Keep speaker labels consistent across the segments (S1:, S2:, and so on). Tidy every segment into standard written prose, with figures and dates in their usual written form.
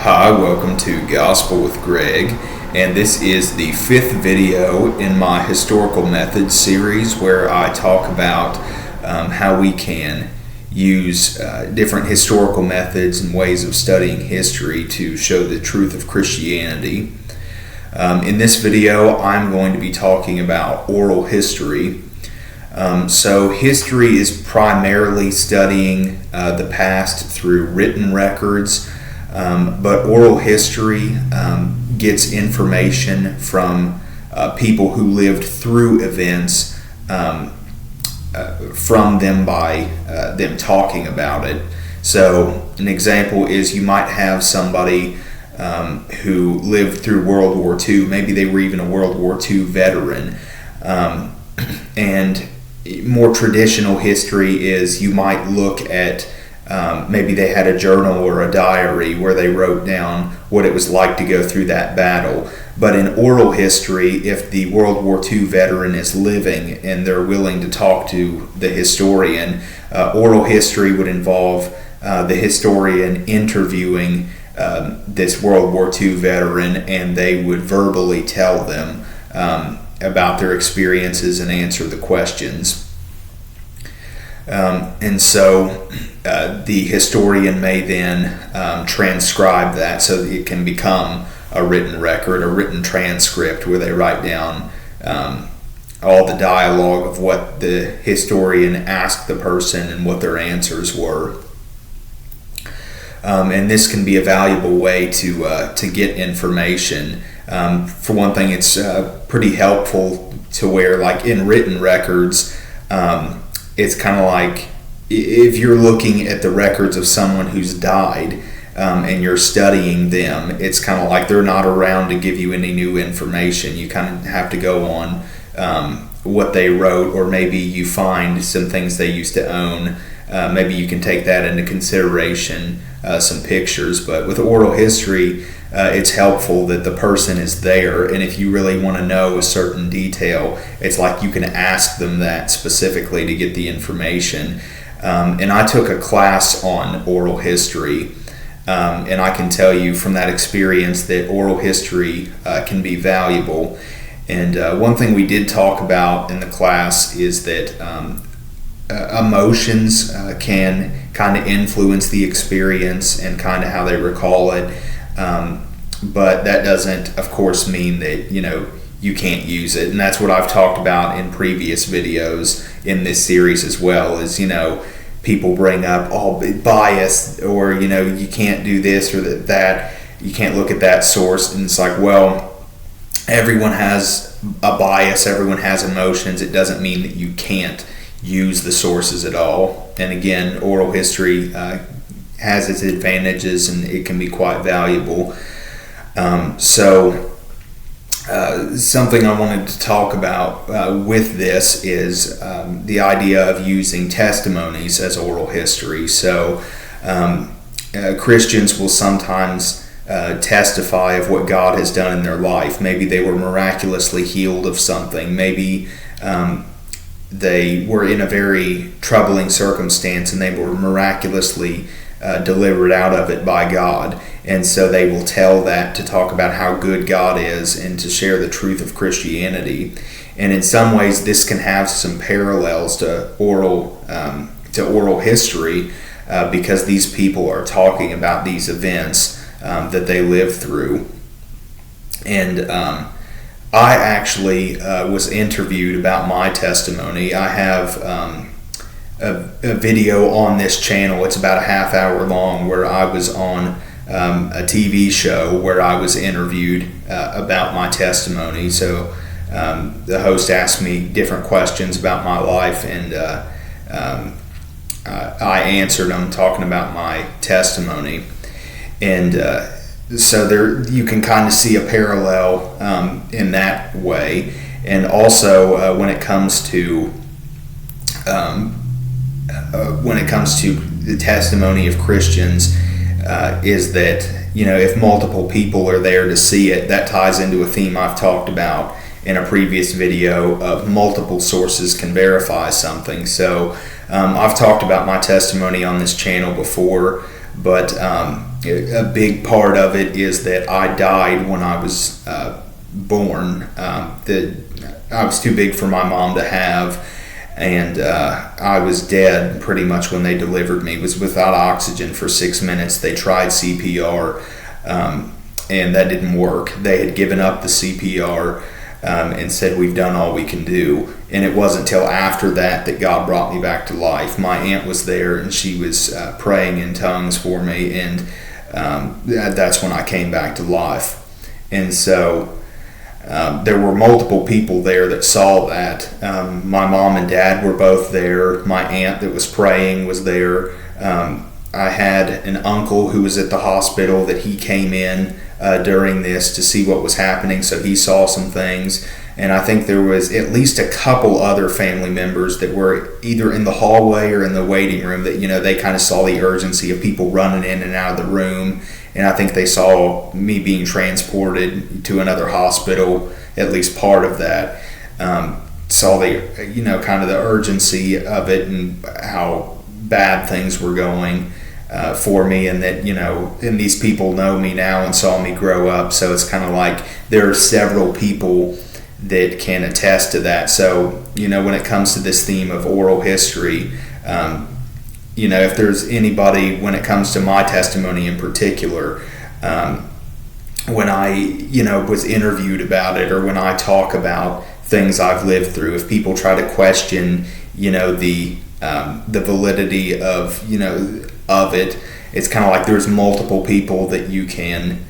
S1: Hi, welcome to Gospel with Greg, and this is the 5th video in my historical methods series where I talk about how we can use different historical methods and ways of studying history to show the truth of Christianity. In this video, I'm going to be talking about oral history. So history is primarily studying the past through written records, but oral history gets information from people who lived through events from them by them talking about it. So an example is you might have somebody who lived through World War II. Maybe they were even a World War II veteran. And more traditional history is you might look at maybe they had a journal or a diary where they wrote down what it was like to go through that battle. But in oral history, if the World War II veteran is living and they're willing to talk to the historian, oral history would involve the historian interviewing this World War II veteran, and they would verbally tell them about their experiences and answer the questions. And so the historian may then transcribe that so that it can become a written record, a written transcript where they write down all the dialogue of what the historian asked the person and what their answers were. And this can be a valuable way to get information. For one thing, it's pretty helpful to where, like in written records, it's kind of like if you're looking at the records of someone who's died and you're studying them, it's kind of like they're not around to give you any new information. You kind of have to go on what they wrote, or maybe you find some things they used to own. Maybe you can take that into consideration, some pictures. But with oral history, it's helpful that the person is there, and if you really want to know a certain detail, it's like you can ask them that specifically to get the information. And I took a class on oral history, and I can tell you from that experience that oral history can be valuable. And one thing we did talk about in the class is that emotions can kind of influence the experience and kind of how they recall it. But that doesn't, of course, mean that, you can't use it. And that's what I've talked about in previous videos in this series as well, is, people bring up, bias, or, you can't do this or that, you can't look at that source. And it's like, well, everyone has a bias, everyone has emotions. It doesn't mean that you can't use the sources at all. And again, oral history has its advantages, and it can be quite valuable. Something I wanted to talk about with this is the idea of using testimonies as oral history. So Christians will sometimes testify of what God has done in their life. Maybe they were miraculously healed of something. Maybe they were in a very troubling circumstance and they were miraculously delivered out of it by God. And so they will tell that to talk about how good God is and to share the truth of Christianity. And in some ways, this can have some parallels to oral history because these people are talking about these events that they lived through. And I actually was interviewed about my testimony. I have a video on this channel. It's about a half hour long where I was on a TV show where I was interviewed about my testimony. So the host asked me different questions about my life, and I answered them talking about my testimony. And so there you can kind of see a parallel in that way. And also when it comes to the testimony of Christians, is that if multiple people are there to see it, that ties into a theme I've talked about in a previous video of multiple sources can verify something. So I've talked about my testimony on this channel before. but a big part of it is that I died when I was born. I was too big for my mom to have, and I was dead pretty much when they delivered me. Was without oxygen for 6 minutes. They tried CPR, and that didn't work. They had given up the CPR and said, we've done all we can do. And it wasn't until after that God brought me back to life. My aunt was there, and she was praying in tongues for me, and that's when I came back to life. And so there were multiple people there that saw that. My mom and dad were both there. My aunt that was praying was there. I had an uncle who was at the hospital that he came in during this to see what was happening, so he saw some things. And I think there was at least a couple other family members that were either in the hallway or in the waiting room that, they kind of saw the urgency of people running in and out of the room. And I think they saw me being transported to another hospital, at least part of that. Saw the, kind of the urgency of it and how bad things were going for me, and that, and these people know me now and saw me grow up. So it's kind of like there are several people that can attest to that. So, when it comes to this theme of oral history, if there's anybody, when it comes to my testimony in particular, when I, was interviewed about it, or when I talk about things I've lived through, if people try to question, the validity of, of it, it's kind of like there's multiple people that you can,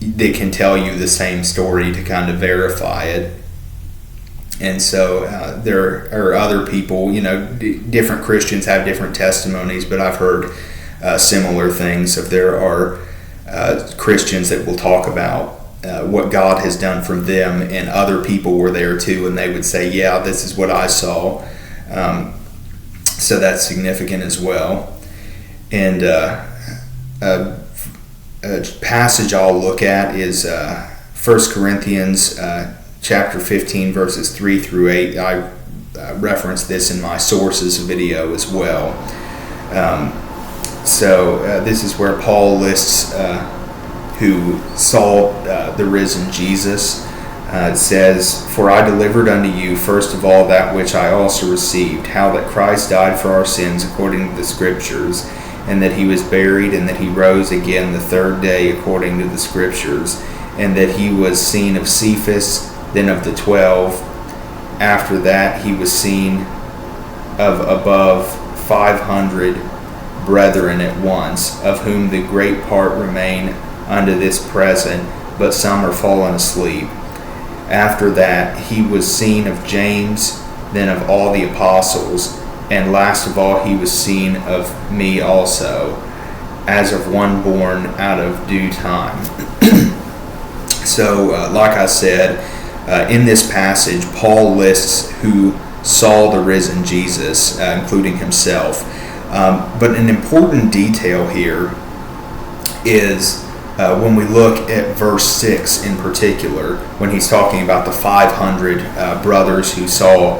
S1: they can tell you the same story to kind of verify it. And so there are other people, different Christians have different testimonies, but I've heard similar things. If there are Christians that will talk about what God has done for them, and other people were there too, and they would say, yeah, this is what I saw. So that's significant as well. And a passage I'll look at is 1 Corinthians chapter 15, verses 3 through 8. I referenced this in my sources video as well. So this is where Paul lists who saw the risen Jesus. It says, "For I delivered unto you first of all that which I also received, how that Christ died for our sins according to the Scriptures, and that he was buried, and that he rose again the third day according to the Scriptures, and that he was seen of Cephas, then of the 12. After that he was seen of above 500 brethren at once, of whom the great part remain unto this present, but some are fallen asleep. After that he was seen of James, then of all the apostles, and last of all he was seen of me also, as of one born out of due time." So, like I said, in this passage, Paul lists who saw the risen Jesus, including himself. But an important detail here is when we look at verse 6 in particular, when he's talking about the 500 brothers who saw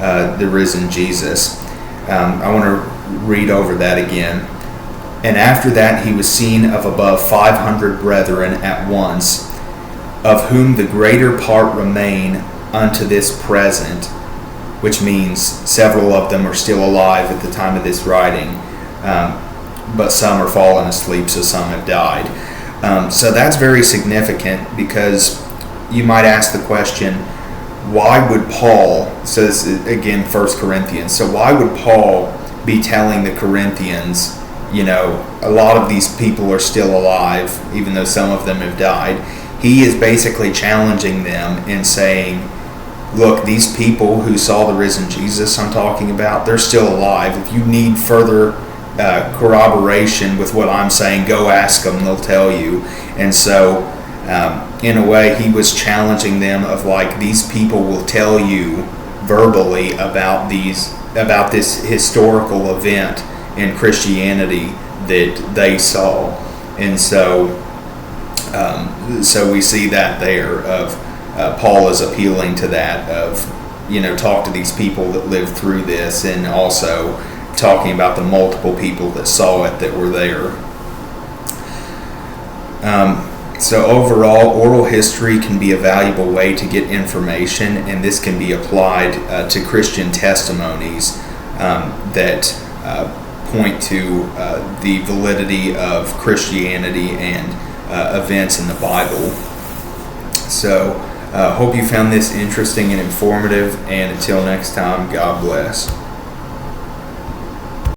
S1: the risen Jesus. I want to read over that again. "And after that he was seen of above 500 brethren at once, of whom the greater part remain unto this present," which means several of them are still alive at the time of this writing, but some are fallen asleep, so some have died. So that's very significant, because you might ask the question, why would Paul, so this is again 1 Corinthians, so why would Paul be telling the Corinthians, a lot of these people are still alive, even though some of them have died? He is basically challenging them and saying, look, these people who saw the risen Jesus I'm talking about, they're still alive. If you need further corroboration with what I'm saying, go ask them, they'll tell you. And so in a way he was challenging them of like, these people will tell you verbally about this historical event in Christianity that they saw. And so we see that there of Paul is appealing to that of, talk to these people that lived through this, and also talking about the multiple people that saw it that were there. So overall, oral history can be a valuable way to get information, and this can be applied to Christian testimonies that point to the validity of Christianity and events in the Bible. So hope you found this interesting and informative, and until next time, God bless.